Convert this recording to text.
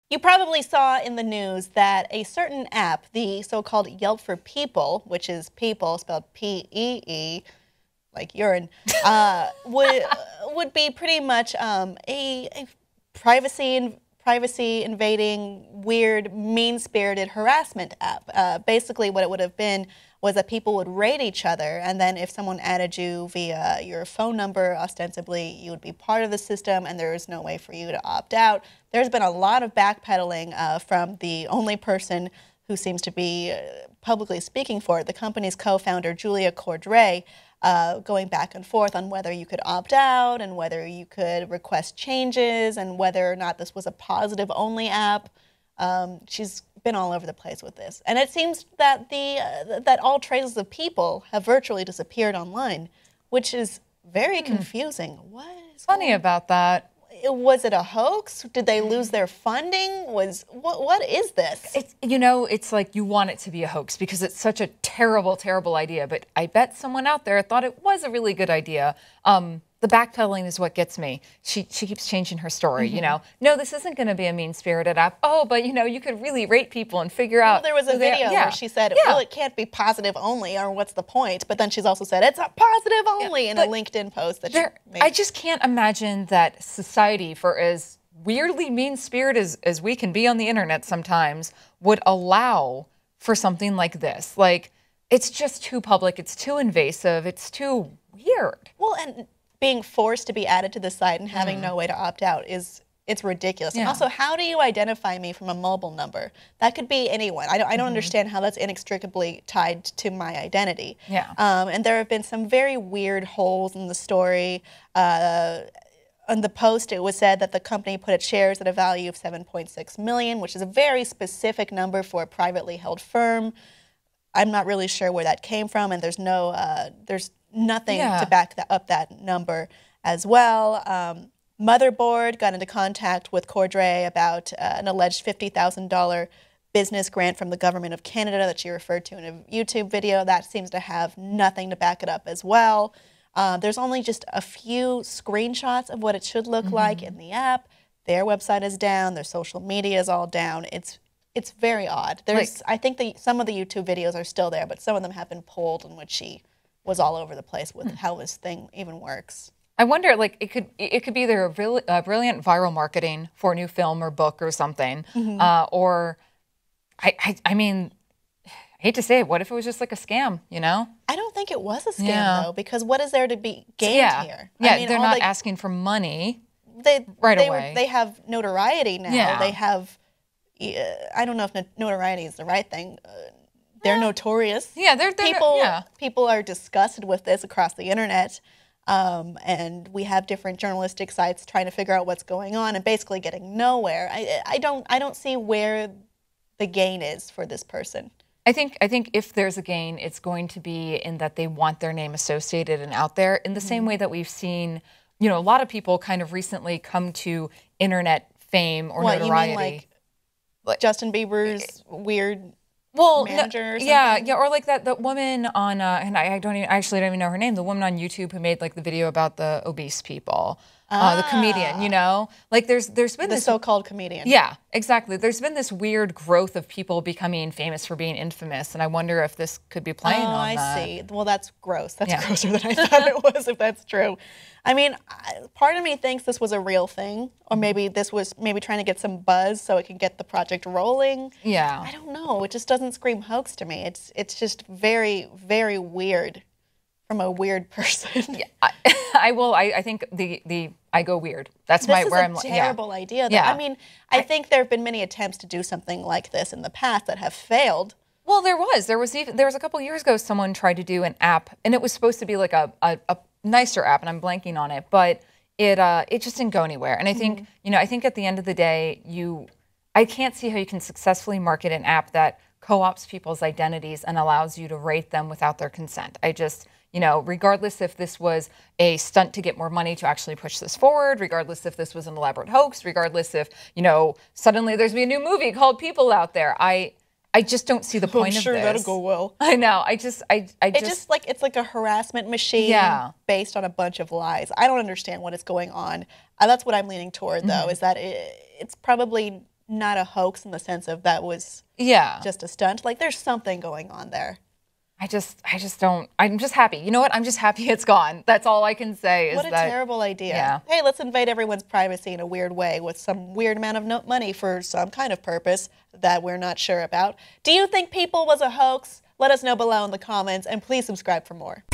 You probably saw in the news that a certain app, the so-called Yelp for Peeple, which is people spelled P-E-E, like urine, would be pretty much a privacy invading, weird, mean-spirited harassment app. Basically, what it would have been was that people would rate each other, and then if someone added you via your phone number, ostensibly, you would be part of the system, and there is no way for you to opt out. There's been a lot of backpedaling from the only person who seems to be publicly speaking for it, the company's co-founder, Julia Cordray, going back and forth on whether you could opt out and whether you could request changes and whether or not this was a positive-only app. She's been all over the place with this. And it seems that that all traces of people have virtually disappeared online, which is very confusing. What is funny about that? Was it a hoax? Did they lose their funding? What is this? It's, you know, it's like you want it to be a hoax because it's such a terrible, terrible idea. But I bet someone out there thought it was a really good idea. The backpedaling is what gets me. She keeps changing her story, you know. No, this isn't going to be a mean-spirited app. Oh, but, you know, you could really rate people and figure out. Well, there was a video where she said, well, it can't be positive only, or what's the point? But then she's also said, it's a positive only in a LinkedIn post that she made. I just can't imagine that society, for as weirdly mean-spirited as we can be on the internet sometimes, would allow for something like this. Like, it's just too public. It's too invasive. It's too weird. Well, and being forced to be added to the site and having no way to opt out it's ridiculous. And also, how do you identify me from a mobile number? That could be anyone. I don't understand how that's inextricably tied to my identity. And there have been some very weird holes in the story. On the post, it was said that the company put its shares at a value of $7.6 million, which is a very specific number for a privately held firm. I'm not really sure where that came from, and there's nothing to back up that number as well. Motherboard got into contact with Cordray about an alleged $50,000 business grant from the government of Canada that she referred to in a YouTube video. That seems to have nothing to back it up as well. There's only just a few screenshots of what it should look like in the app. Their website is down. Their social media is all down. It's very odd. I think some of the YouTube videos are still there, but some of them have been pulled in which she was all over the place with how this thing even works. I wonder, like, it could be either a brilliant viral marketing for a new film or book or something, or, I mean, I hate to say it, what if it was just like a scam, you know? I don't think it was a scam, though, because what is there to be gained here? I mean, they're not asking for money right away. They have notoriety now. They have, I don't know if notoriety is the right thing. They're notorious. People are disgusted with this across the internet, and we have different journalistic sites trying to figure out what's going on and basically getting nowhere. I don't see where the gain is for this person. I think if there's a gain, it's going to be in that they want their name associated and out there in the same way that we've seen, you know, a lot of people kind of recently come to internet fame or notoriety. You mean like Justin Bieber's weird manager or something? Yeah, or like that woman on, and I don't even know her name, the woman on YouTube who made like the video about the obese people, the comedian, you know? Like there's been the so-called comedian. Yeah, exactly. There's been this weird growth of people becoming famous for being infamous, and I wonder if this could be playing on that. I see. Well, that's gross. That's grosser than I thought it was, if that's true. I mean, part of me thinks this was a real thing, or maybe this was trying to get some buzz so it can get the project rolling. Yeah. I don't know. It just doesn't scream hoax to me. It's just very, very weird from a weird person. Yeah, I think I go weird. That's where I'm. This is a terrible idea, though. I mean, I think there have been many attempts to do something like this in the past that have failed. Well, there was a couple years ago someone tried to do an app, and it was supposed to be like a nicer app, and I'm blanking on it, but it just didn't go anywhere. And I think I think at the end of the day, I can't see how you can successfully market an app that co-ops people's identities and allows you to rate them without their consent. I just, regardless if this was a stunt to get more money to actually push this forward, regardless if this was an elaborate hoax, regardless if, suddenly there's a new movie called Peeple out there, I just don't see the point of this. I'm sure that'll go well. I know. It's like a harassment machine based on a bunch of lies. I don't understand what is going on. That's what I'm leaning toward, though, is that it's probably not a hoax in the sense of that was just a stunt. Like, there's something going on there. I just don't. I'm just happy. You know what? I'm just happy it's gone. That's all I can say. Is what a terrible idea. Yeah. Hey, let's invade everyone's privacy in a weird way with some weird amount of money for some kind of purpose that we're not sure about. Do you think Peeple was a hoax? Let us know below in the comments, and please subscribe for more.